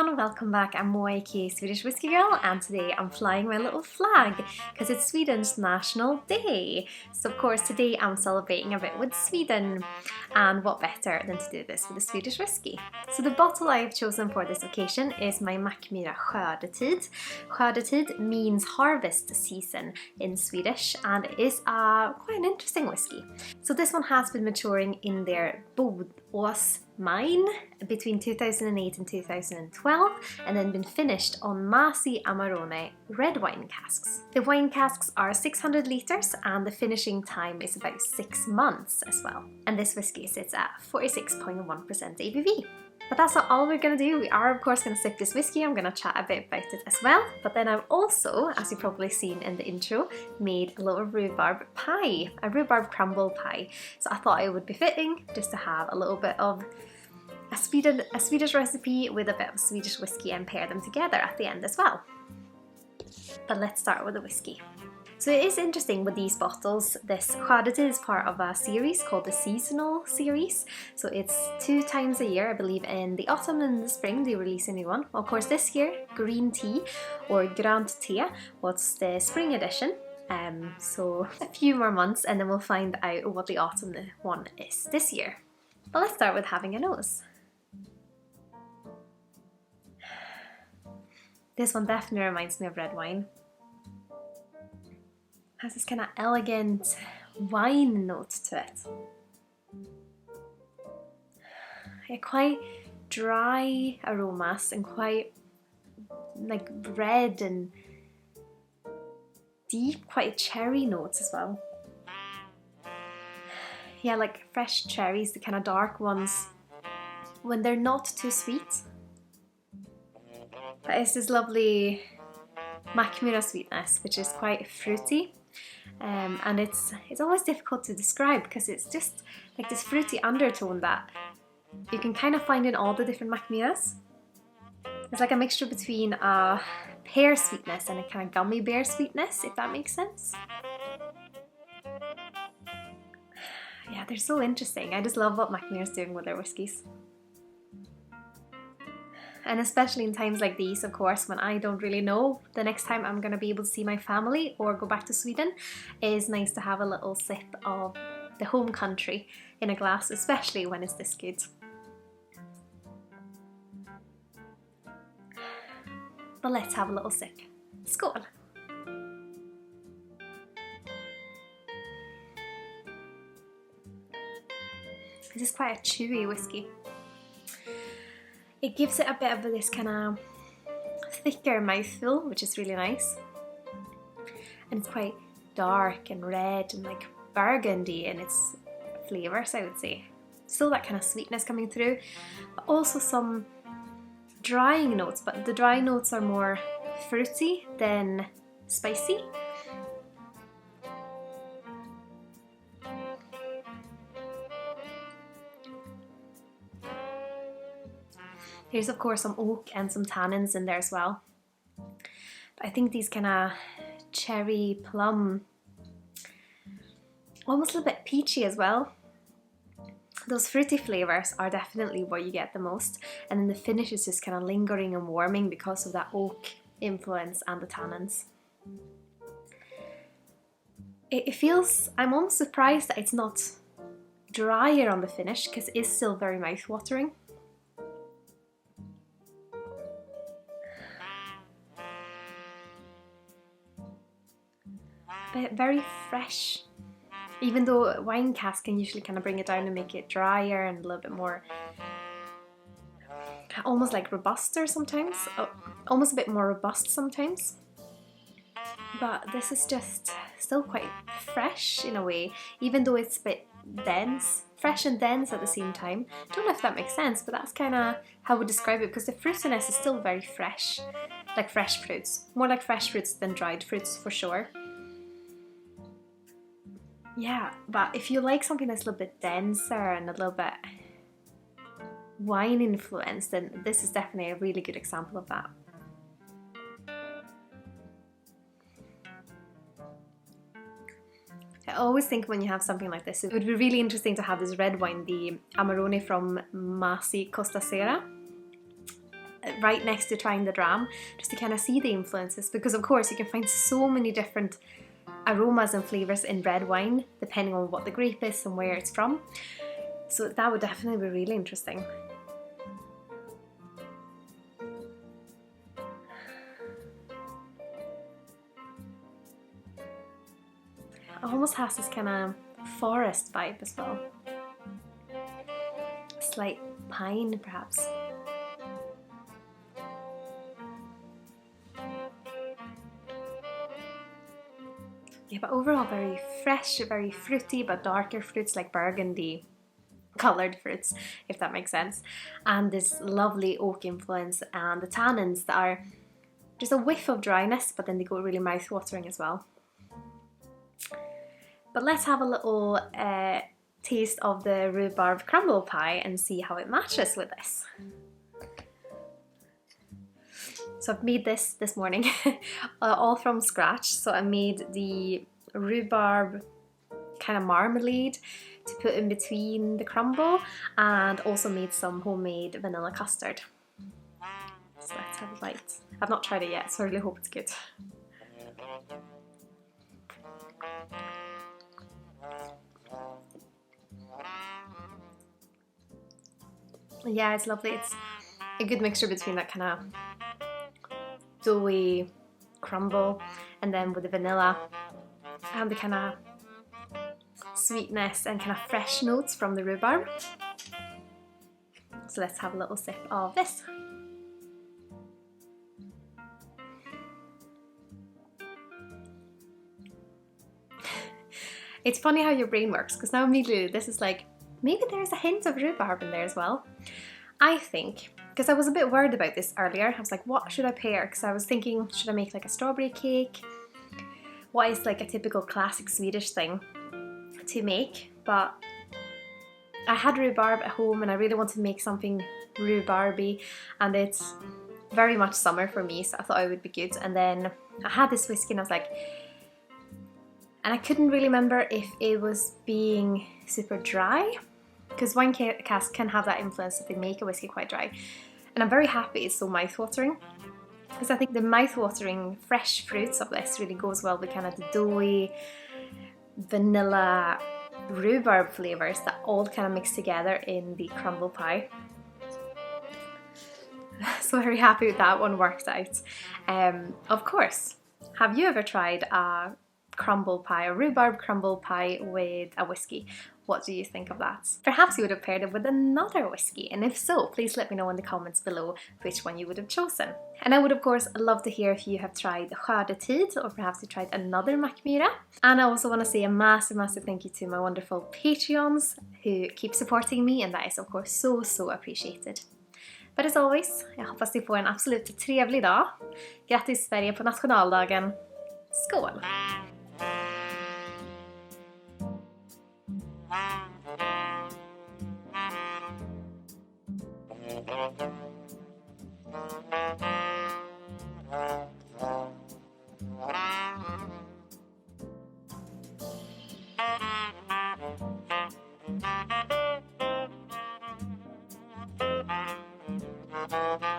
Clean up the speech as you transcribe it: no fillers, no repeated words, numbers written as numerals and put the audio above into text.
everyone, welcome back. I'm Moiki, Swedish Whiskey Girl, and today I'm flying my little flag because it's Sweden's National Day. So of course today I'm celebrating a bit with Sweden, and what better than to do this with a Swedish whiskey. So the bottle I've chosen for this occasion is my Mackmyra Skördetid. Skördetid means harvest season in Swedish, and it is quite an interesting whiskey. So this one has been maturing in their Bodås Mine between 2008 and 2012, and then been finished on Masi Amarone Red Wine casks. The wine casks are 600 litres and the finishing time is about 6 months as well. And this whiskey sits at 46.1% ABV. But that's not all we're going to do. We are of course going to sip this whiskey. I'm going to chat a bit about it as well. But then I've also, as you've probably seen in the intro, made a little rhubarb pie, a rhubarb crumble pie. So I thought it would be fitting just to have a little bit of a Swedish recipe with a bit of Swedish whiskey and pair them together at the end as well. But let's start with the whiskey. So it is interesting with these bottles. This Skördetid is part of a series called the seasonal series. So it's 2 times a year, I believe in the autumn and the spring they release a new one. Of course this year, green tea or grönt te was the spring edition. So a few more months and then we'll find out what the autumn one is this year. But let's start with having a nose. This one definitely reminds me of red wine. Has this kind of elegant wine note to it. Quite dry aromas and quite like red and deep, quite cherry notes as well. Yeah, like fresh cherries, the kind of dark ones, when they're not too sweet. But it's this lovely Mackmyra sweetness, which is quite fruity. And it's always difficult to describe because it's just like this fruity undertone that you can kind of find in all the different Mackmyras. It's like a mixture between a pear sweetness and a kind of gummy bear sweetness, if that makes sense. Yeah, they're so interesting. I just love what Mackmyra's doing with their whiskies. And especially in times like these, of course, when I don't really know the next time I'm going to be able to see my family or go back to Sweden, it is nice to have a little sip of the home country in a glass, especially when it's this good. But let's have a little sip. Skål! This is quite a chewy whiskey. It gives it a bit of this kind of thicker mouthfeel, which is really nice. And it's quite dark and red and like burgundy in its flavours, I would say. Still that kind of sweetness coming through, but also some drying notes, but the dry notes are more fruity than spicy. There's of course some oak and some tannins in there as well. But I think these kind of cherry plum, almost a little bit peachy as well. Those fruity flavours are definitely what you get the most. And then the finish is just kind of lingering and warming because of that oak influence and the tannins. It feels, I'm almost surprised that it's not drier on the finish because it is still very mouth-watering. But very fresh, even though wine cask can usually kind of bring it down and make it drier and a little bit more, almost like robuster sometimes, almost a bit more robust sometimes. But this is just still quite fresh in a way, even though it's a bit dense, fresh and dense at the same time. Don't know if that makes sense, but that's kind of how I would describe it because the fruitiness is still very fresh, like fresh fruits, more like fresh fruits than dried fruits for sure. Yeah, but if you like something that's a little bit denser and a little bit wine influenced, then this is definitely a really good example of that. I always think when you have something like this, it would be really interesting to have this red wine, the Amarone from Masi Amarone. right next to trying the dram, just to kind of see the influences, because of course you can find so many different aromas and flavors in red wine depending on what the grape is and where it's from. So that would definitely be really interesting. It almost has this kind of forest vibe as well. Slight pine perhaps. Yeah, but overall very fresh, very fruity, but darker fruits like burgundy coloured fruits, if that makes sense. And this lovely oak influence, and the tannins that are just a whiff of dryness, but then they go really mouth-watering as well. But let's have a little taste of the rhubarb crumble pie and see how it matches with this. So I've made this morning, all from scratch. So I made the rhubarb kind of marmalade to put in between the crumble, and also made some homemade vanilla custard. So let's have a bite. I've not tried it yet, so I really hope it's good. Yeah, it's lovely. It's a good mixture between that kind of doughy crumble and then with the vanilla and the kind of sweetness and kind of fresh notes from the rhubarb. So let's have a little sip of this. It's funny how your brain works, because now immediately this is like, maybe there's a hint of rhubarb in there as well. I think, because I was a bit worried about this earlier, I was like, what should I pair? Because I was thinking, should I make like a strawberry cake? What is like a typical classic Swedish thing to make? But I had rhubarb at home and I really wanted to make something rhubarby, and it's very much summer for me, so I thought it would be good. And then I had this whiskey and I was like, and I couldn't really remember if it was being super dry, because wine casks can have that influence if they make a whiskey quite dry. And I'm very happy it's so mouth-watering, because I think the mouth-watering fresh fruits of this really goes well with kind of the doughy, vanilla, rhubarb flavours that all kind of mix together in the crumble pie. So very happy with that one worked out. Of course, have you ever tried a crumble pie, a rhubarb crumble pie with a whiskey? What do you think of that? Perhaps you would have paired it with another whiskey, and if so, please let me know in the comments below which one you would have chosen. And I would of course love to hear if you have tried Skördetid, or perhaps you tried another Mackmyra. And I also want to say a massive thank you to my wonderful Patreons who keep supporting me, and that is of course so appreciated. Men as always, jag hoppas ni får en absolut trevlig dag. Grattis Sverige på nationaldagen. Skål! Thank you.